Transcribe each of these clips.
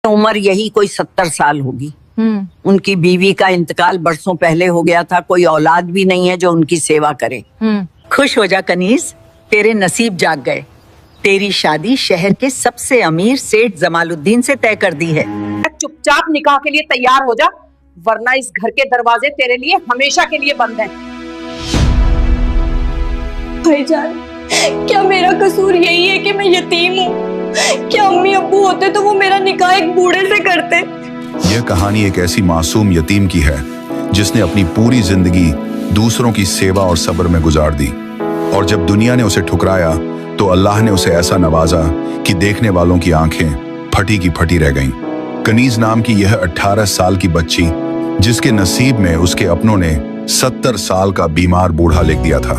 उम्र यही कोई 70 साल होगी। उनकी बीवी का इंतकाल बरसों पहले हो गया था, कोई औलाद भी नहीं है जो उनकी सेवा करे। खुश हो जा कनीज, तेरे नसीब जाग गए। तेरी शादी शहर के सबसे अमीर सेठ जमालुद्दीन से तय कर दी है। चुपचाप निकाह के लिए तैयार हो जा, वरना इस घर के दरवाजे तेरे लिए हमेशा के लिए बंद हैं। भाईजान, क्या मेरा कसूर यही है कि मैं यतीम हूँ? क्या अम्मी अब्बू होते तो वो मेरा निकाह एक बूढ़े से करते? यह कहानी एक ऐसी मासूम यतीम की है जिसने अपनी पूरी जिंदगी दूसरों की सेवा और सब्र में गुजार दी, और जब दुनिया ने उसे ठुकराया तो अल्लाह ने उसे ऐसा नवाजा कि देखने वालों की आंखें फटी की फटी रह गईं। कनीज नाम की यह 18 साल की बच्ची, जिसके नसीब में उसके अपनों ने 70 साल का बीमार बूढ़ा लिख दिया था।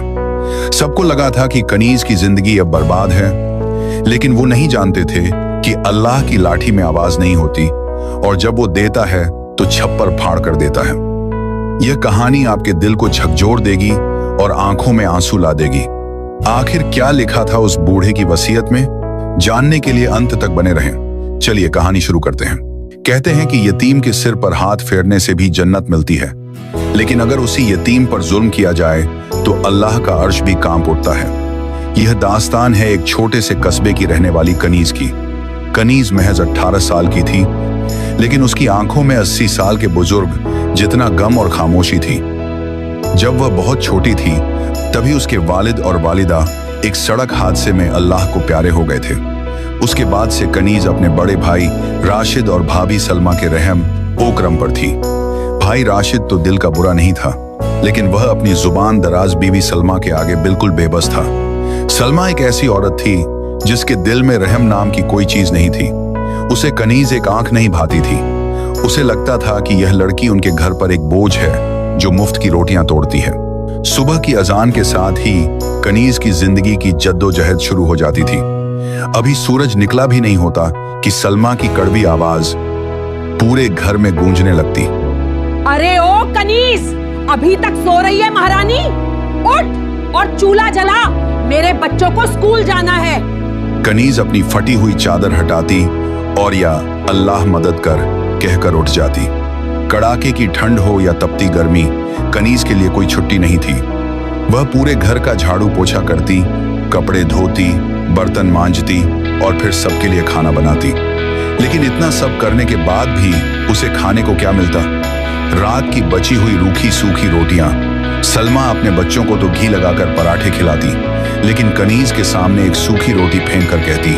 सबको लगा था कि कनीज की जिंदगी अब बर्बाद है, लेकिन वो नहीं जानते थे कि अल्लाह की लाठी में आवाज नहीं होती, और जब वो देता है तो छप्पर फाड़ कर देता है। यह कहानी आपके दिल को झकझोर देगी और आंखों में आंसू ला देगी। आखिर क्या लिखा था उस बूढ़े की वसीयत में, जानने के लिए अंत तक बने रहें। चलिए कहानी शुरू करते हैं। कहते हैं कि यतीम के सिर पर हाथ फेरने से भी जन्नत मिलती है, लेकिन अगर उसी यतीम पर जुल्म किया जाए तो अल्लाह का अर्श भी कांप उठता है। यह दास्तान है एक छोटे से कस्बे की रहने वाली कनीज की। कनीज महज 18 साल की थी, लेकिन उसकी आंखों में 80 साल के बुजुर्ग जितना गम और खामोशी थी। जब वह बहुत छोटी थी तभी उसके वालिद और वालिदा एक सड़क हादसे में अल्लाह को प्यारे हो गए थे। उसके बाद से कनीज अपने बड़े भाई राशिद और भाभी सलमा के रहम ओकरम पर थी। भाई राशिद तो दिल का बुरा नहीं था, लेकिन वह अपनी जुबान दराज बीवी सलमा के आगे बिल्कुल बेबस था। सलमा एक ऐसी औरत थी जिसके दिल में रहम नाम की कोई चीज नहीं थी। उसे कनीज एक आंख नहीं भाती थी। उसे लगता था कि यह लड़की उनके घर पर एक बोझ है जो मुफ्त की रोटियां तोड़ती है। सुबह की अजान के साथ ही कनीज की जिंदगी की जद्दोजहद शुरू हो जाती थी। अभी सूरज निकला भी नहीं होता कि सलमा की कड़वी आवाज पूरे घर में गूंजने लगती। अरे ओ कनीज, अभी तक सो रही है महारानी? उठ और चूल्हा जला, मेरे बच्चों को स्कूल जाना है। कनीज अपनी फटी हुई चादर हटाती और या अल्लाह मदद कर कहकर उठ जाती। कड़ाके की ठंड हो या तपती गर्मी, कनीज के लिए कोई छुट्टी नहीं थी। वह पूरे घर का झाड़ू पोछा करती, कपड़े धोती, बर्तन मांजती और फिर सबके लिए खाना बनाती। लेकिन इतना सब करने के बाद भी उसे खाने को क्या मिलता? रात की बची हुई रूखी सूखी रोटियां। सलमा अपने बच्चों को तो घी लगाकर पराठे खिलाती, लेकिन कनीज के सामने एक सूखी रोटी फेंक कर कहती,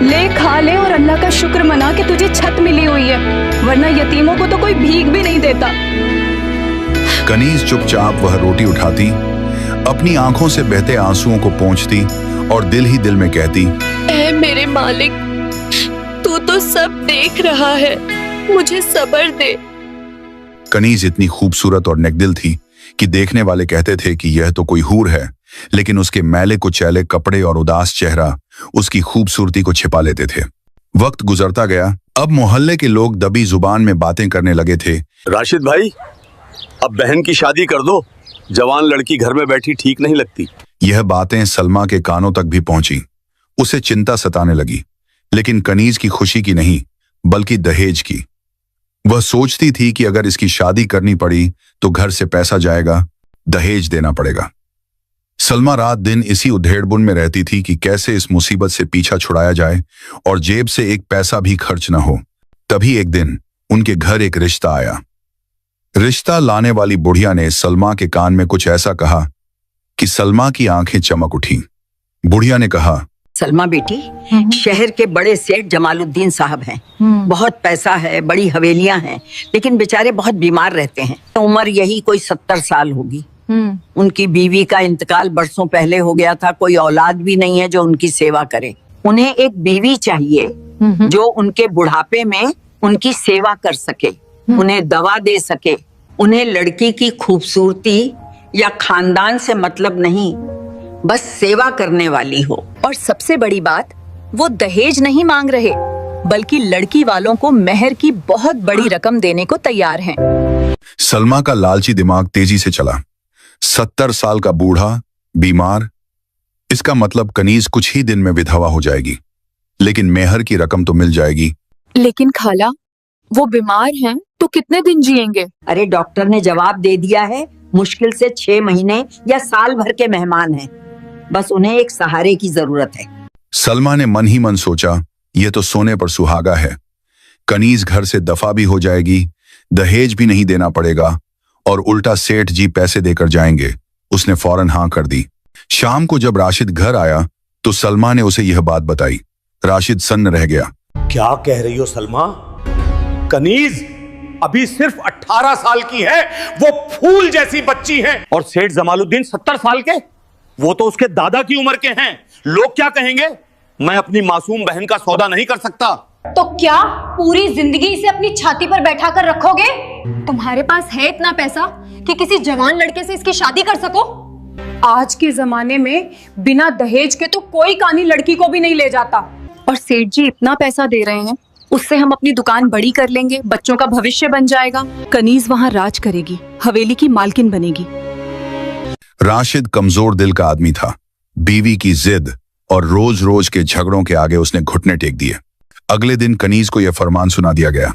ले खा ले और अल्लाह का शुक्र मना कि तुझे छत मिली हुई है, वरना यतीमों को तो कोई भीख भी नहीं देता। कनीज चुपचाप वह रोटी उठाती, अपनी आंखों से बहते आंसुओं को पोंछती और दिल ही दिल में कहती, ऐ मेरे मालिक, तू तो सब देख रहा है, मुझे सब्र दे। कनीज इतनी खूबसूरत और नेकदिल थी कि देखने वाले कहते थे कि यह तो कोई हूर है, लेकिन उसके मैले कुचैले कपड़े और उदास चेहरा उसकी खूबसूरती को छिपा लेते थे। वक्त गुजरता गया। अब मोहल्ले के लोग दबी जुबान में बातें करने लगे थे। राशिद भाई, अब बहन की शादी कर दो, जवान लड़की घर में बैठी ठीक नहीं लगती। यह बातें सलमा के कानों तक भी पहुंची। उसे चिंता सताने लगी, लेकिन कनीज की खुशी की नहीं, बल्कि दहेज की। वह सोचती थी कि अगर इसकी शादी करनी पड़ी तो घर से पैसा जाएगा, दहेज देना पड़ेगा। सलमा रात दिन इसी उधेड़बुन में रहती थी कि कैसे इस मुसीबत से पीछा छुड़ाया जाए और जेब से एक पैसा भी खर्च न हो। तभी एक दिन उनके घर एक रिश्ता आया। रिश्ता लाने वाली बुढ़िया ने सलमा के कान में कुछ ऐसा कहा कि सलमा की आंखें चमक उठी। बुढ़िया ने कहा, सलमा बेटी, शहर के बड़े सेठ जमालुद्दीन साहब हैं। बहुत पैसा है, बड़ी हवेलियां हैं, लेकिन बेचारे बहुत बीमार रहते हैं। उम्र यही कोई 70 साल होगी। उनकी बीवी का इंतकाल बरसों पहले हो गया था, कोई औलाद भी नहीं है जो उनकी सेवा करे। उन्हें एक बीवी चाहिए जो उनके बुढ़ापे में उनकी सेवा कर सके, उन्हें दवा दे सके। उन्हें लड़की की खूबसूरती या खानदान से मतलब नहीं, बस सेवा करने वाली हो। और सबसे बड़ी बात, वो दहेज नहीं मांग रहे, बल्कि लड़की वालों को मेहर की बहुत बड़ी रकम देने को तैयार हैं। सलमा का लालची दिमाग तेजी से चला। 70 साल का बूढ़ा, बीमार, इसका मतलब कनीज कुछ ही दिन में विधवा हो जाएगी, लेकिन मेहर की रकम तो मिल जाएगी। लेकिन खाला, वो बीमार हैं तो कितने दिन जिएंगे? अरे डॉक्टर ने जवाब दे दिया है, मुश्किल से 6 महीने या साल भर के मेहमान हैं। बस उन्हें एक सहारे की जरूरत है। सलमा ने मन ही मन सोचा, यह तो सोने पर सुहागा है। कनीज घर से दफा भी हो जाएगी, दहेज भी नहीं देना पड़ेगा और उल्टा सेठ जी पैसे देकर जाएंगे। उसने फौरन हाँ कर दी। शाम को जब राशिद घर आया तो सलमा ने उसे यह बात बताई। राशिद सन्न रह गया। क्या कह रही हो सलमा? कनीज अभी सिर्फ 18 साल की है, वो फूल जैसी बच्ची है। और सेठ जमालुद्दीन 70 साल के, वो तो उसके दादा की उम्र के हैं। लोग क्या कहेंगे? मैं अपनी मासूम बहन का सौदा नहीं कर सकता। तो क्या पूरी जिंदगी इसे अपनी छाती पर बैठा कर रखोगे? तुम्हारे पास है इतना पैसा कि किसी जवान लड़के से इसकी शादी कर सको? आज के जमाने में बिना दहेज के तो कोई कानी लड़की को भी नहीं ले जाता। और सेठ जी इतना पैसा दे रहे हैं, उससे हम अपनी दुकान बड़ी कर लेंगे, बच्चों का भविष्य बन जाएगा। कनीज वहाँ राज करेगी, हवेली की मालकिन बनेगी। राशिद कमजोर दिल का आदमी था। बीवी की जिद और रोज रोज के झगड़ों के आगे उसने घुटने टेक दिए। अगले दिन कनीज को यह फरमान सुना दिया गया।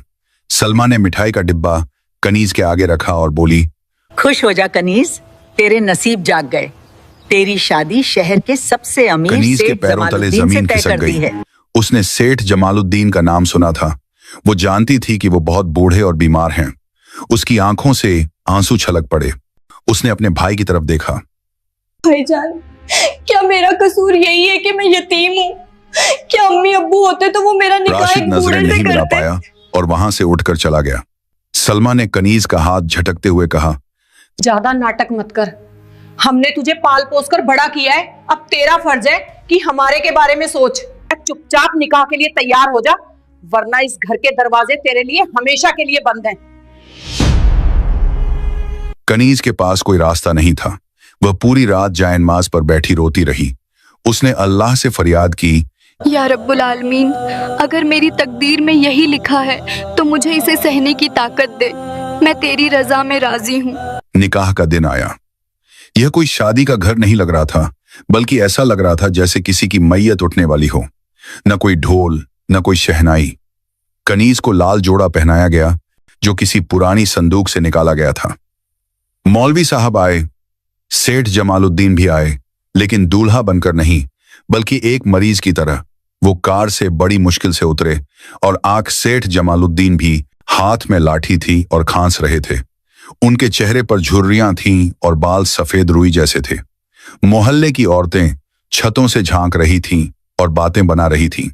सलमा ने मिठाई का डिब्बा कनीज के आगे रखा और बोली, खुश हो जा कनीज, तेरे नसीब जाग गए। तेरी शादी शहर के सबसे अमीर कनीज के सेठ पैरों तले जमालुद्दीन से जमीन तय खिसक कर दी गई। है। उसने सेठ जमालुद्दीन का नाम सुना था। वो जानती थी कि वो बहुत बूढ़े और बीमार हैं। उसकी आंखों से आंसू छलक पड़े। उसने अपने भाई की तरफ देखा। भाईजान, क्या मेरा कसूर यही है कि मैं यतीम हूँ? क्या अम्मी अब्बू होते तो वो मेरा निकाह राशिद एक नजरें बूढ़े से नहीं मिला करते। पाया और वहां से उठकर चला गया। सलमा ने कनीज का हाथ झटकते हुए कहा, ज्यादा नाटक मत कर। हमने तुझे पाल पोस कर बड़ा किया है, अब तेरा फर्ज है कि हमारे के बारे में सोच। चुपचाप निकाह के लिए तैयार हो जा, वरना इस घर के दरवाजे तेरे लिए हमेशा के लिए बंद हैं। कनीज के पास कोई रास्ता नहीं था। वह पूरी रात जायनमाज पर बैठी रोती रही। उसने अल्लाह से फरियाद की, या रब्बुल आलमीन, अगर मेरी तकदीर में यही लिखा है तो मुझे इसे सहने की ताकत दे। मैं तेरी रजा में राजी हूँ। निकाह का दिन आया। यह कोई शादी का घर नहीं लग रहा था, बल्कि ऐसा लग रहा था जैसे किसी की मैयत उठने वाली हो। न कोई ढोल, न कोई शहनाई। कनीज को लाल जोड़ा पहनाया गया जो किसी पुरानी संदूक से निकाला गया था। मौलवी साहब आए, सेठ जमालुद्दीन भी आए, लेकिन दूल्हा बनकर नहीं, बल्कि एक मरीज की तरह। वो कार से बड़ी मुश्किल से उतरे और आंख सेठ जमालुद्दीन भी हाथ में लाठी थी और खांस रहे थे। उनके चेहरे पर झुर्रियां थीं और बाल सफेद रुई जैसे थे। मोहल्ले की औरतें छतों से झांक रही थीं और बातें बना रही थीं।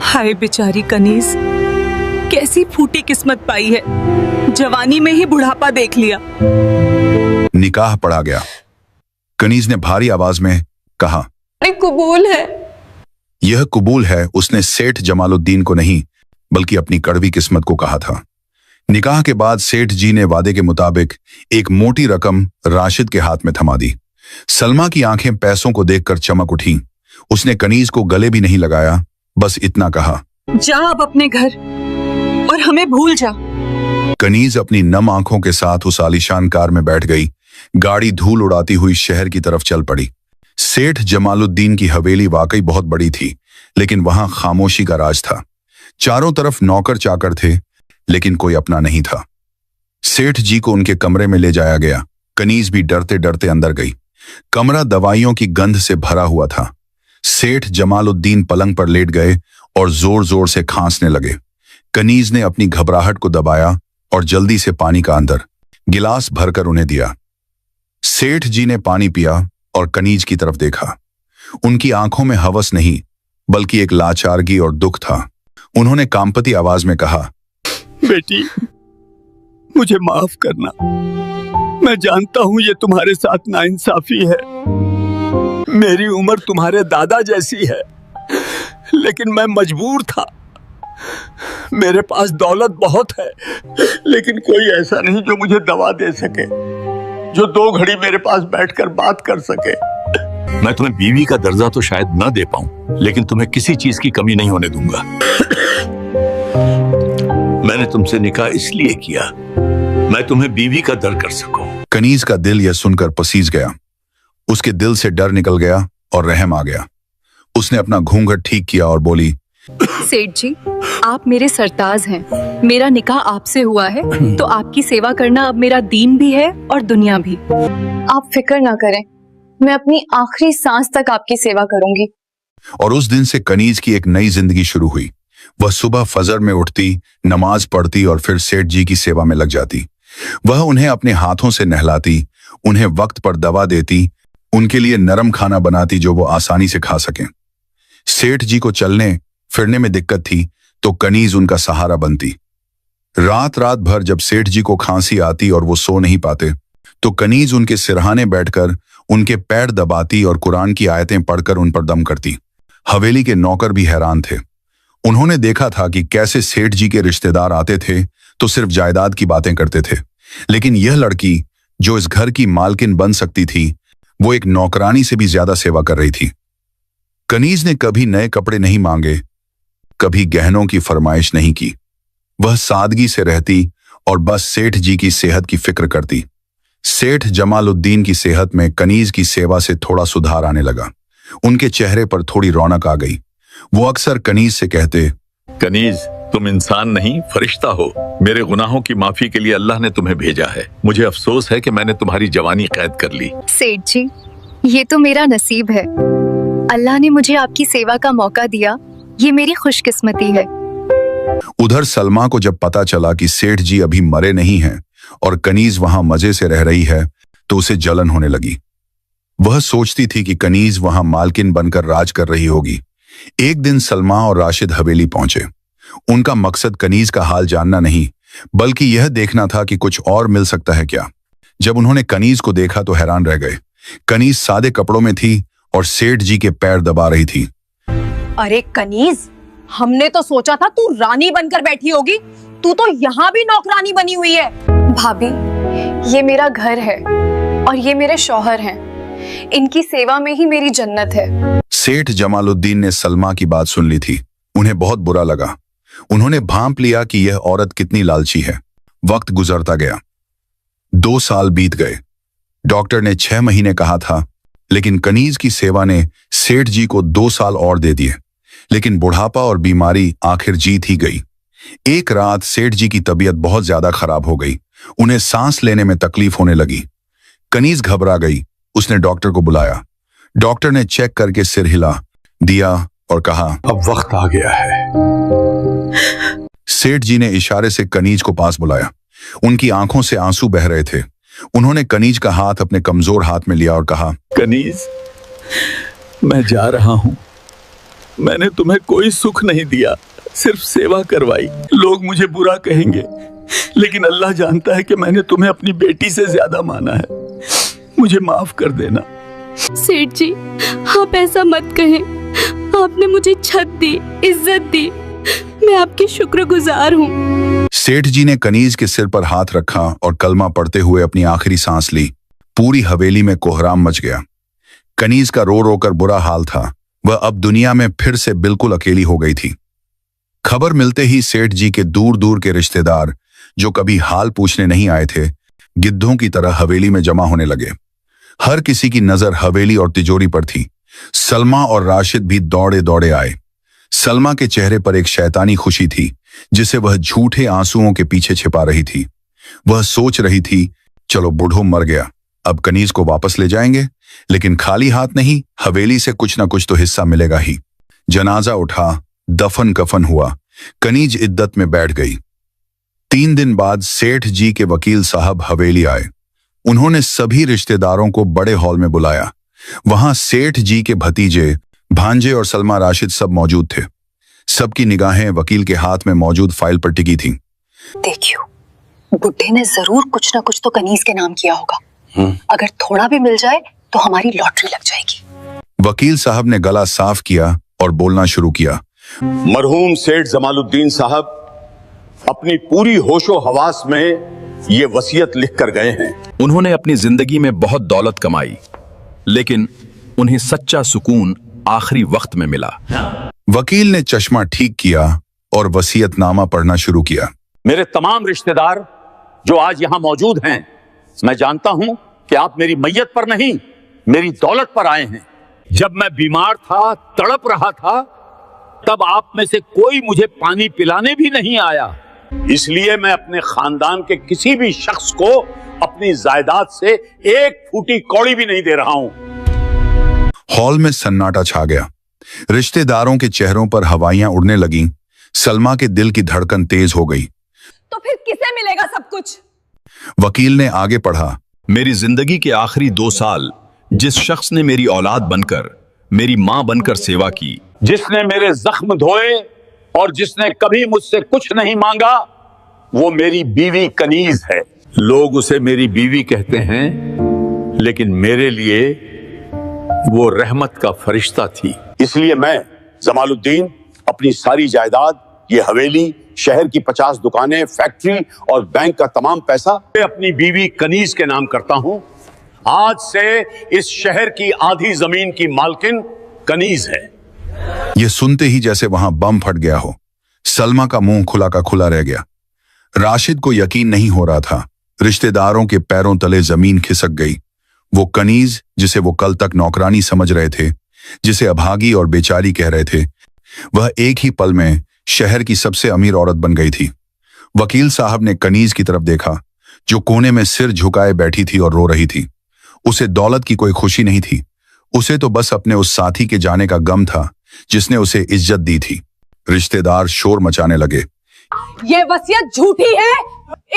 हाय बेचारी कनीज, कैसी फूटी किस्मत पाई है, जवानी में ही बुढ़ापा देख लिया। निकाह पढ़ा गया। कनीज ने भारी आवाज में कहा, कबूल है। यह कबूल है। उसने सेठ जमालुद्दीन को नहीं, बल्कि अपनी कड़वी किस्मत को कहा था। निकाह के बाद सेठ जी ने वादे के मुताबिक एक मोटी रकम राशिद के हाथ में थमा दी। सलमा की आंखें पैसों को देखकर चमक उठी। उसने कनीज को गले भी नहीं लगाया, बस इतना कहा, जा अब अपने घर और हमें भूल जा। कनीज अपनी नम आंखों के साथ उस आलीशान कार में बैठ गई। गाड़ी धूल उड़ाती हुई शहर की तरफ चल पड़ी। सेठ जमालुद्दीन की हवेली वाकई बहुत बड़ी थी, लेकिन वहां खामोशी का राज था। चारों तरफ नौकर चाकर थे, लेकिन कोई अपना नहीं था। सेठ जी को उनके कमरे में ले जाया गया। कनीज भी डरते डरते अंदर गई। कमरा दवाइयों की गंध से भरा हुआ था। सेठ जमालुद्दीन पलंग पर लेट गए और जोर जोर से खांसने लगे। कनीज ने अपनी घबराहट को दबाया और जल्दी से पानी का अंदर गिलास भरकर उन्हें दिया। सेठ जी ने पानी पिया और कनीज की तरफ देखा। उनकी आंखों में हवस नहीं, बल्कि एक लाचारगी और दुख था। उन्होंने कांपती आवाज में कहा, बेटी, मुझे माफ करना। मैं जानता हूं ये तुम्हारे साथ नाइंसाफी है। मेरी उम्र तुम्हारे दादा जैसी है, लेकिन मैं मजबूर था। मेरे पास दौलत बहुत है, लेकिन कोई ऐसा नहीं जो मुझे दवा दे सके, जो 2 घड़ी मेरे पास बैठकर बात कर सके। मैं तुम्हें बीवी का दर्जा तो शायद न दे पाऊं, लेकिन तुम्हें किसी चीज की कमी नहीं होने दूंगा। मैंने तुमसे निकाह इसलिए किया, मैं तुम्हें बीवी का दर कर सकूं। कनीज का दिल यह सुनकर पसीज गया। उसके दिल से डर निकल गया और रहम आ गया। उसने अपना घूंघट ठीक किया और बोली, सेठ जी, आप मेरे सरताज हैं। मेरा निकाह आपसे हुआ है तो आपकी सेवा करना अब मेरा दीन भी है और दुनिया भी। आप फिक्र ना करें, मैं अपनी आखिरी सांस तक आपकी सेवा करूंगी। और उस दिन से कनीज की एक नई जिंदगी शुरू हुई। वह सुबह फजर में उठती, नमाज पढ़ती और फिर सेठ जी की सेवा में लग जाती। वह उन्हें अपने हाथों से नहलाती, उन्हें वक्त पर दवा देती, उनके लिए नरम खाना बनाती जो वो आसानी से खा सकें। सेठ जी को चलने फिरने में दिक्कत थी तो कनीज उनका सहारा बनती। रात रात भर जब सेठ जी को खांसी आती और वो सो नहीं पाते तो कनीज उनके सिरहाने बैठकर उनके पैर दबाती और कुरान की आयतें पढ़कर उन पर दम करती। हवेली के नौकर भी हैरान थे। उन्होंने देखा था कि कैसे सेठ जी के रिश्तेदार आते थे तो सिर्फ जायदाद की बातें करते थे, लेकिन यह लड़की जो इस घर की मालकिन बन सकती थी, वो एक नौकरानी से भी ज्यादा सेवा कर रही थी। कनीज ने कभी नए कपड़े नहीं मांगे, कभी गहनों की फरमाइश नहीं की। वह सादगी से रहती और बस सेठ जी की सेहत की फिक्र करती। सेठ जमालुद्दीन की सेहत में कनीज की सेवा से थोड़ा सुधार आने लगा। उनके चेहरे पर थोड़ी रौनक आ गई। वो अक्सर कनीज से कहते, कनीज, तुम इंसान नहीं फरिश्ता हो। मेरे गुनाहों की माफी के लिए अल्लाह ने तुम्हें भेजा है। मुझे अफसोस है कि मैंने तुम्हारी जवानी कैद कर ली। सेठ जी, ये तो मेरा नसीब है। अल्लाह ने मुझे आपकी सेवा का मौका दिया, ये मेरी खुशकिस्मती है। उधर सलमा को जब पता चला कि सेठ जी अभी मरे नहीं हैं और कनीज वहां मजे से रह रही है तो उसे जलन होने लगी। वह सोचती थी कि कनीज वहां मालकिन बनकर राज कर रही होगी। एक दिन सलमा और राशिद हवेली पहुंचे। उनका मकसद कनीज का हाल जानना नहीं बल्कि यह देखना था कि कुछ और मिल सकता है क्या। जब उन्होंने कनीज को देखा तो हैरान रह गए। कनीज सादे कपड़ों में थी और सेठ जी के पैर दबा रही थी। अरे कनीज, हमने तो सोचा था तू रानी बनकर बैठी होगी, तू तो यहाँ भी नौकरानी बनी हुई है। भाभी, ये मेरा घर है और ये मेरे शौहर हैं। इनकी सेवा में ही मेरी जन्नत है। सेठ जमालुद्दीन ने सलमा की बात सुन ली थी। उन्हें बहुत बुरा लगा। उन्होंने भांप लिया कि यह औरत कितनी लालची है। वक्त गुजरता गया। 2 साल बीत गए। डॉक्टर ने 6 महीने कहा था, लेकिन कनीज की सेवा ने सेठ जी को 2 साल और दे दिए। लेकिन बुढ़ापा और बीमारी आखिर जीत ही गई। एक रात सेठ जी की तबीयत बहुत ज्यादा खराब हो गई। उन्हें सांस लेने में तकलीफ होने लगी। कनीज घबरा गई। उसने डॉक्टर को बुलाया। डॉक्टर ने चेक करके सिर हिला दिया और कहा, अब वक्त आ गया है। सेठ जी ने इशारे से कनीज को पास बुलाया। उनकी आंखों से आंसू बह रहे थे। उन्होंने कनीज का हाथ अपने कमजोर हाथ में लिया और कहा, कनीज, मैं जा रहा हूँ। मैंने तुम्हें कोई सुख नहीं दिया, सिर्फ सेवा करवाई। लोग मुझे बुरा कहेंगे, लेकिन अल्लाह जानता है कि मैंने तुम्हें अपनी बेटी से ज्यादा माना है। मुझे माफ कर देना। सेठ जी, आप ऐसा मत कहें। आपने मुझे छत दी, इज्जत दी। मैं आपकी शुक्रगुजार हूँ। सेठ जी ने कनीज के सिर पर हाथ रखा और कलमा पढ़ते हुए अपनी आखिरी सांस ली। पूरी हवेली में कोहराम मच गया। कनीज का रो रो कर बुरा हाल था। वह अब दुनिया में फिर से बिल्कुल अकेली हो गई थी। खबर मिलते ही सेठ जी के दूर दूर के रिश्तेदार, जो कभी हाल पूछने नहीं आए थे, गिद्धों की तरह हवेली में जमा होने लगे। हर किसी की नजर हवेली और तिजोरी पर थी। सलमा और राशिद भी दौड़े दौड़े आए। सलमा के चेहरे पर एक शैतानी खुशी थी जिसे वह झूठे आंसुओं के पीछे छिपा रही थी। वह सोच रही थी, चलो बूढ़ो मर गया, अब कनीज को वापस ले जाएंगे, लेकिन खाली हाथ नहीं, हवेली से कुछ ना कुछ तो हिस्सा मिलेगा ही। जनाजा उठा, दफन कफन हुआ। कनीज इद्दत में बैठ गई। 3 दिन बाद सेठ जी के वकील साहब हवेली आए। उन्होंने सभी रिश्तेदारों को बड़े हॉल में बुलाया। वहां सेठ जी के भतीजे, भांजे और सलमा राशिद सब मौजूद थे। सबकी निगाहें वकील के हाथ में मौजूद फाइल पर टिकी थीं। देखियो, बुड्ढे ने जरूर कुछ ना कुछ तो कनीज के नाम किया होगा। अगर थोड़ा भी मिल जाए तो हमारी लॉटरी लग जाएगी। वकील साहब ने गला साफ किया और बोलना शुरू किया। मरहूम सेठ जमालुद्दीन साहब अपनी पूरी होशो हवास में ये वसीयत लिख कर गए हैं। उन्होंने अपनी जिंदगी में बहुत दौलत कमाई, लेकिन उन्हें सच्चा सुकून आखिरी वक्त में मिला। वकील ने चश्मा ठीक किया और वसीयतनामा पढ़ना शुरू किया। मेरे तमाम रिश्तेदार जो आज यहाँ मौजूद हैं, मैं जानता हूं कि आप मेरी मैयत पर नहीं, मेरी दौलत पर आए हैं। जब मैं बीमार था, तड़प रहा था, तब आप में से कोई मुझे पानी पिलाने भी नहीं आया। इसलिए मैं अपने खानदान के किसी भी शख्स को अपनी जायदाद से एक फूटी कौड़ी भी नहीं दे रहा हूं। हॉल में सन्नाटा छा गया। रिश्तेदारों के चेहरों पर हवाइयां उड़ने लगीं। सलमा के दिल की धड़कन तेज हो गई। तो फिर किसे मिलेगा सब कुछ? वकील ने आगे पढ़ा। मेरी जिंदगी के आखिरी 2 साल जिस शख्स ने मेरी औलाद बनकर, मेरी मां बनकर सेवा की, जिसने मेरे जख्म धोए और जिसने कभी मुझसे कुछ नहीं मांगा, वो मेरी बीवी कनीज है। लोग उसे मेरी बीवी कहते हैं, लेकिन मेरे लिए वो रहमत का फरिश्ता थी। इसलिए मैं जमालुद्दीन अपनी सारी जायदाद, ये हवेली, शहर की 50 दुकानें, फैक्ट्री और बैंक का तमाम पैसा अपनी बीवी कनीज के नाम करता हूं। आज से इस शहर की आधी जमीन की मालकिन कनीज है। यह सुनते ही जैसे वहां बम फट गया हो। सलमा का मुंह खुला का खुला रह गया। राशिद को यकीन नहीं हो रहा था। रिश्तेदारों के पैरों तले जमीन खिसक गई। वो कनीज, जिसे वो कल तक नौकरानी समझ रहे थे, जिसे अभागी और बेचारी कह रहे थे, वह एक ही पल में शहर की सबसे अमीर औरत बन गई थी। वकील साहब ने कनीज की तरफ देखा, जो कोने में सिर झुकाए बैठी थी और रो रही थी। उसे दौलत की कोई खुशी नहीं थी। उसे तो बस अपने उस साथी के जाने का गम था जिसने उसे इज्जत दी थी। रिश्तेदार शोर मचाने लगे। ये वसीयत झूठी है।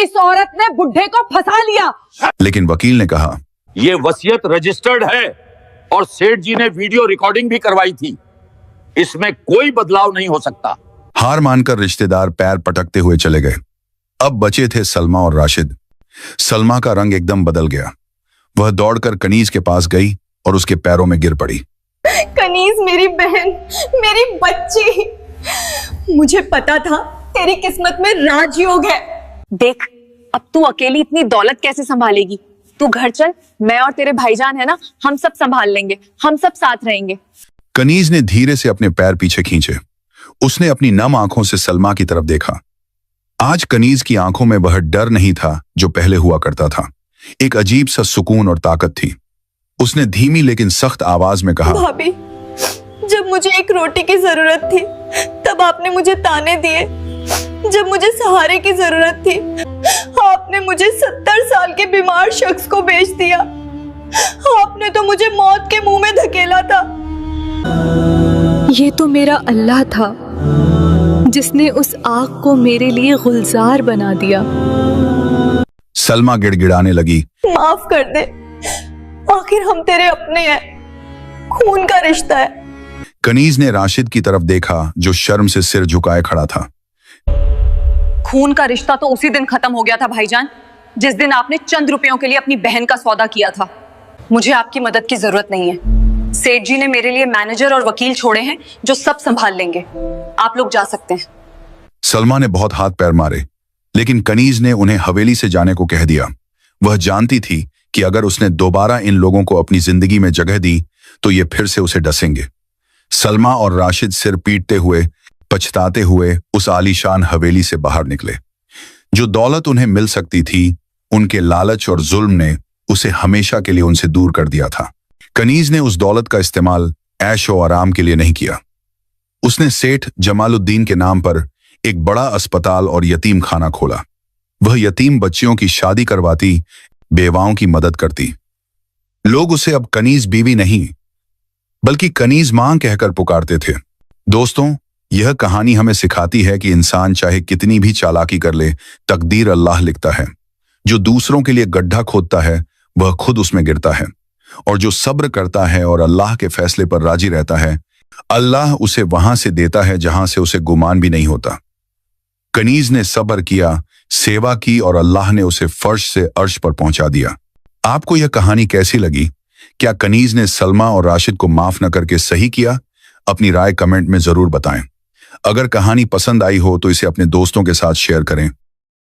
इस औरत ने बुढ़े को फंसा लिया। लेकिन वकील ने कहा, ये वसीयत रजिस्टर्ड है और सेठ जी ने वीडियो रिकॉर्डिंग भी करवाई थी। इसमें कोई बदलाव नहीं हो सकता। हार मानकर रिश्तेदार पैर पटकते हुए चले गए। अब बचे थे सलमा और राशिद। सलमा का रंग एकदम बदल गया। वह दौड़कर कनीज के पास गई और उसके पैरों में गिर पड़ी। कनीज मेरी बहन, मेरी बच्ची, मुझे पता था तेरी किस्मत में राजयोग है। देख, अब तू अकेली इतनी दौलत कैसे संभालेगी? तू घर चल, मैं और तेरे भाईजान है ना, हम सब संभाल लेंगे, हम सब साथ रहेंगे। कनीज ने धीरे से अपने पैर पीछे खींचे। उसने अपनी नम आंखों से सलमा की तरफ देखा। आज कनीज की आंखों में वह डर नहीं था जो पहले हुआ करता था। एक अजीब सा सुकून और ताकत थी। उसने धीमी लेकिन सख्त आवाज में कहा, भाभी, जब मुझे एक रोटी की जरूरत थी तब आपने मुझे ताने दिए। जब मुझे सहारे की जरूरत थी आपने मुझे 70 साल के बीमार शख्स को बेच दिया। आपने तो मुझे मौत के मुंह में धकेला था। ये तो मेरा अल्लाह था जिसने उस आग को मेरे लिए गुलजार बना दिया। सलमा गिड़गिड़ाने लगी, माफ कर दे, आखिर हम तेरे अपने हैं, खून का रिश्ता है। कनीज ने राशिद की तरफ देखा जो शर्म से सिर झुकाए खड़ा था। खून का रिश्ता तो उसी दिन खत्म हो गया था भाईजान, जिस दिन आपने चंद रुपयों के लिए अपनी बहन का सौदा किया था। मुझे आपकी मदद की जरूरत नहीं है। सेठ जी ने मेरे लिए मैनेजर और वकील छोड़े हैं जो सब संभाल लेंगे। आप लोग जा सकते हैं। सलमा ने बहुत हाथ पैर मारे, लेकिन कनीज ने उन्हें हवेली से जाने को कह दिया। वह जानती थी कि अगर उसने दोबारा इन लोगों को अपनी जिंदगी में जगह दी तो ये फिर से उसे डसेंगे। सलमा और राशिद सिर पीटते हुए, पछताते हुए उस आलीशान हवेली से बाहर निकले। जो दौलत उन्हें मिल सकती थी, उनके लालच और जुल्म ने उसे हमेशा के लिए उनसे दूर कर दिया था। कनीज ने उस दौलत का इस्तेमाल ऐश और आराम के लिए नहीं किया। उसने सेठ जमालुद्दीन के नाम पर एक बड़ा अस्पताल और यतीम खाना खोला। वह यतीम बच्चियों की शादी करवाती, बेवाओं की मदद करती। लोग उसे अब कनीज बीवी नहीं बल्कि कनीज मां कहकर पुकारते थे। दोस्तों, यह कहानी हमें सिखाती है कि इंसान चाहे कितनी भी चालाकी कर ले, तकदीर अल्लाह लिखता है। जो दूसरों के लिए गड्ढा खोदता है वह खुद उसमें गिरता है, और जो सब्र करता है और अल्लाह के फैसले पर राजी रहता है, अल्लाह उसे वहां से देता है जहां से उसे गुमान भी नहीं होता। कनीज ने सब्र किया, सेवा की और अल्लाह ने उसे फर्श से अर्श पर पहुंचा दिया। आपको यह कहानी कैसी लगी? क्या कनीज ने सलमा और राशिद को माफ न करके सही किया? अपनी राय कमेंट में जरूर बताएं। अगर कहानी पसंद आई हो तो इसे अपने दोस्तों के साथ शेयर करें।